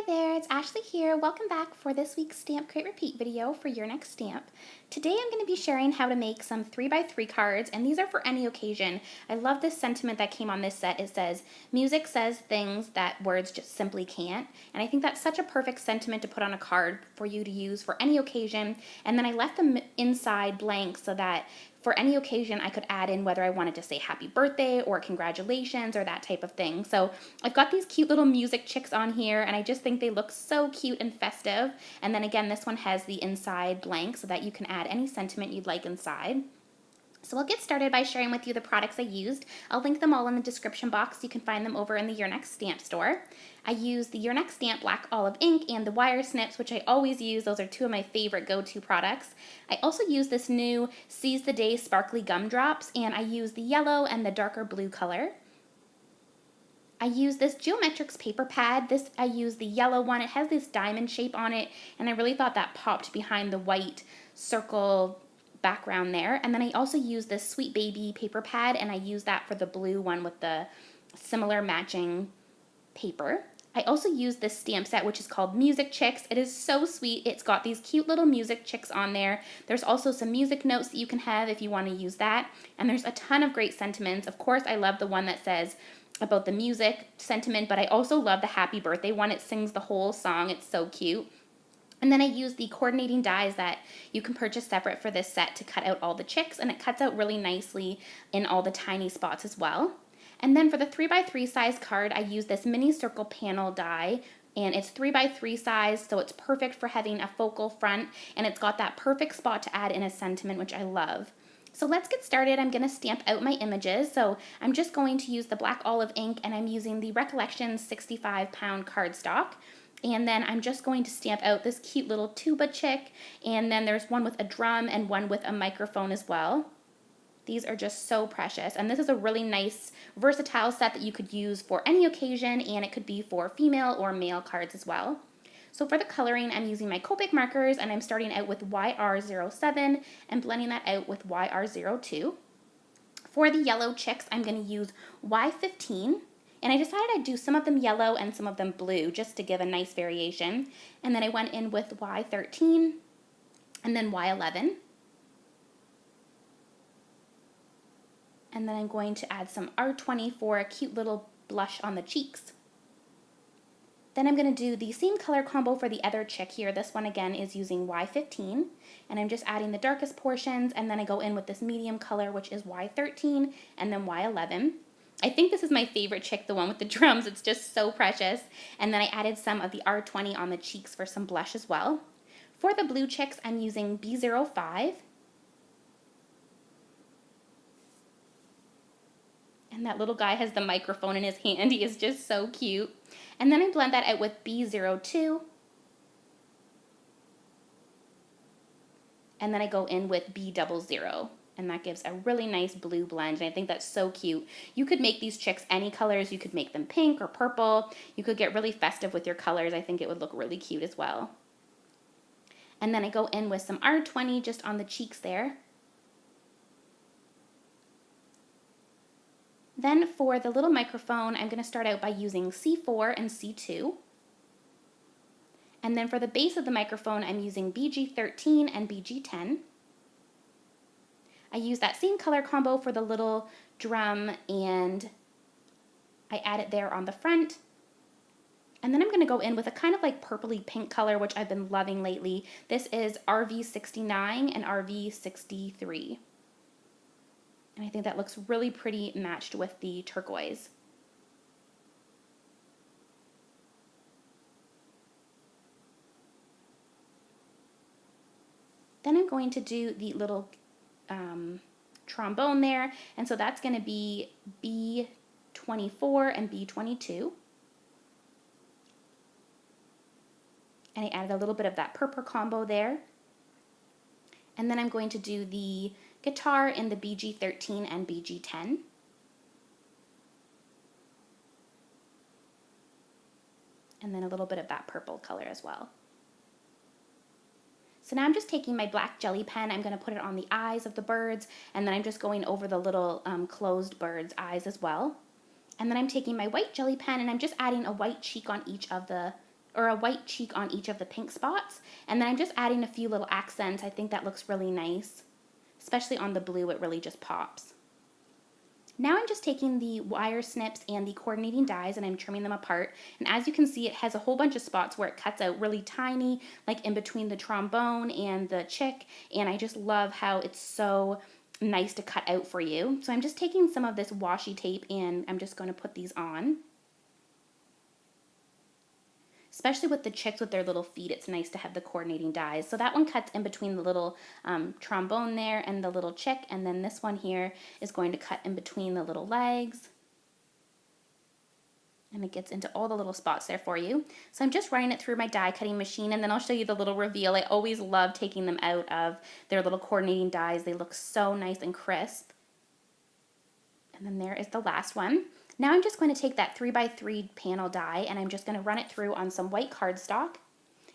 there, it's Ashley here. Welcome back for this week's Stamp Crate Repeat video for your next stamp. Today I'm going to be sharing how to make some 3x3 cards, and these are for any occasion. I love this sentiment that came on this set. It says, music says things that words just simply can't, and I think that's such a perfect sentiment to put on a card for you to use for any occasion. And then I left them inside blank so that for any occasion I could add in whether I wanted to say happy birthday or congratulations or that type of thing. So I've got these cute little music chicks on here, and I just think they look so cute and festive. And then again, this one has the inside blank so that you can add any sentiment you'd like inside. So I'll get started by sharing with you the products I used. I'll link them all in the description box. You can find them over in the Your Next Stamp store. I used the Your Next Stamp Black Olive ink and the wire snips, which I always use. Those are two of my favorite go-to products. I also used this new Seize the Day sparkly gumdrops, and I used the yellow and the darker blue color. I used this Geometrics paper pad. I used the yellow one. It has this diamond shape on it, and I really thought that popped behind the white circle background there. And then I also used this Sweet Baby paper pad, and I used that for the blue one with the similar matching paper. I also used this stamp set, which is called Music Chicks. It is so sweet. It's got these cute little music chicks on there. There's also some music notes that you can have if you want to use that. And there's a ton of great sentiments. Of course, I love the one that says about the music sentiment, but I also love the happy birthday one. It sings the whole song. It's so cute. And then I used the coordinating dies that you can purchase separate for this set to cut out all the chicks, and it cuts out really nicely in all the tiny spots as well. And then for the 3x3 size card, I used this mini circle panel die, and it's 3x3 size, so it's perfect for having a focal front, and it's got that perfect spot to add in a sentiment, which I love. So let's get started. I'm going to stamp out my images. So I'm just going to use the black olive ink, and I'm using the Recollection 65-pound cardstock. And then I'm just going to stamp out this cute little tuba chick, and then there's one with a drum and one with a microphone as well. These are just so precious, and this is a really nice versatile set that you could use for any occasion, and it could be for female or male cards as well. So for the coloring, I'm using my Copic markers, and I'm starting out with YR07 and blending that out with YR02. For the yellow chicks, I'm going to use Y15. And I decided I'd do some of them yellow and some of them blue just to give a nice variation. And then I went in with Y13 and then Y11. And then I'm going to add some R20 for a cute little blush on the cheeks. Then I'm going to do the same color combo for the other chick here. This one again is using Y15. And I'm just adding the darkest portions, and then I go in with this medium color, which is Y13 and then Y11. I think this is my favorite chick, the one with the drums. It's just so precious. And then I added some of the R20 on the cheeks for some blush as well. For the blue chicks, I'm using B05. And that little guy has the microphone in his hand. He is just so cute. And then I blend that out with B02. And then I go in with B00. And that gives a really nice blue blend, and I think that's so cute. You could make these chicks any colors. You could make them pink or purple. You could get really festive with your colors. I think it would look really cute as well. And then I go in with some R20 just on the cheeks there. Then for the little microphone, I'm going to start out by using C4 and C2. And then for the base of the microphone, I'm using BG13 and BG10. I use that same color combo for the little drum, and I add it there on the front. And then I'm going to go in with a kind of like purpley pink color, which I've been loving lately. This is RV69 and RV63. And I think that looks really pretty matched with the turquoise. Then I'm going to do the little trombone there, and so that's going to be B24 and B22. And I added a little bit of that purple combo there. And then I'm going to do the guitar in the BG13 and BG10. And then a little bit of that purple color as well. So now I'm just taking my black jelly pen, I'm going to put it on the eyes of the birds, and then I'm just going over the little closed bird's eyes as well. And then I'm taking my white jelly pen, and I'm just adding a white cheek on each of the or a white cheek on each of the pink spots. And then I'm just adding a few little accents. I think that looks really nice, especially on the blue. It really just pops. Now I'm just taking the wire snips and the coordinating dies and I'm trimming them apart. And as you can see, it has a whole bunch of spots where it cuts out really tiny, like in between the trombone and the chick. And I just love how it's so nice to cut out for you. So I'm just taking some of this washi tape and I'm just going to put these on. Especially with the chicks with their little feet, it's nice to have the coordinating dies. So that one cuts in between the little trombone there and the little chick, and then this one here is going to cut in between the little legs. And it gets into all the little spots there for you. So I'm just running it through my die cutting machine, and then I'll show you the little reveal. I always love taking them out of their little coordinating dies. They look so nice and crisp. And then there is the last one. Now I'm just going to take that 3x3 panel die and I'm just going to run it through on some white cardstock.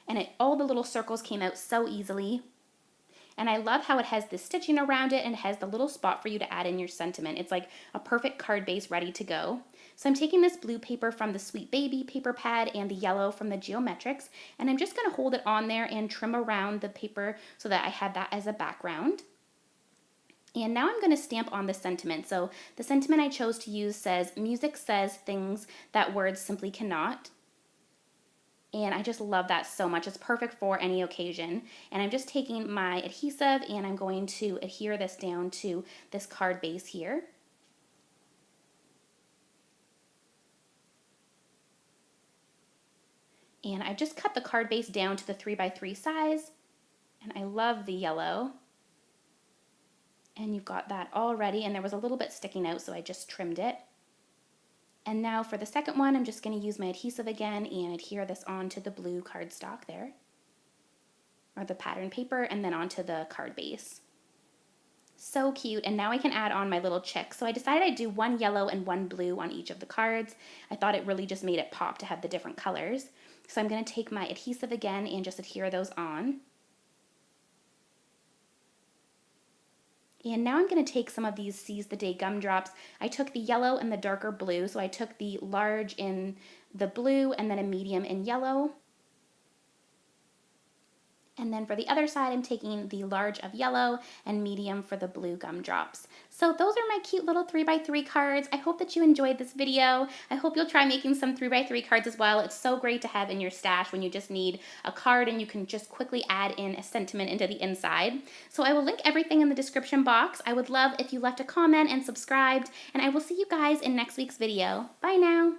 And all the little circles came out so easily. And I love how it has the stitching around it and it has the little spot for you to add in your sentiment. It's like a perfect card base ready to go. So I'm taking this blue paper from the Sweet Baby paper pad and the yellow from the Geometrics, and I'm just going to hold it on there and trim around the paper so that I have that as a background. And now I'm going to stamp on the sentiment. So the sentiment I chose to use says, "Music says things that words simply cannot." And I just love that so much. It's perfect for any occasion. And I'm just taking my adhesive and I'm going to adhere this down to this card base here. And I just cut the card base down to the 3x3 size. And I love the yellow. And you've got that all ready, and there was a little bit sticking out, so I just trimmed it. And now for the second one, I'm just going to use my adhesive again and adhere this onto the blue cardstock there, or the pattern paper, and then onto the card base. So cute, and now I can add on my little chick. So I decided I'd do one yellow and one blue on each of the cards. I thought it really just made it pop to have the different colors. So I'm going to take my adhesive again and just adhere those on. And now I'm going to take some of these Seize the Day gumdrops. I took the yellow and the darker blue, so I took the large in the blue and then a medium in yellow. And then for the other side, I'm taking the large of yellow and medium for the blue gumdrops. So those are my cute little 3x3 cards. I hope that you enjoyed this video. I hope you'll try making some 3x3 cards as well. It's so great to have in your stash when you just need a card and you can just quickly add in a sentiment into the inside. So I will link everything in the description box. I would love if you left a comment and subscribed, and I will see you guys in next week's video. Bye now.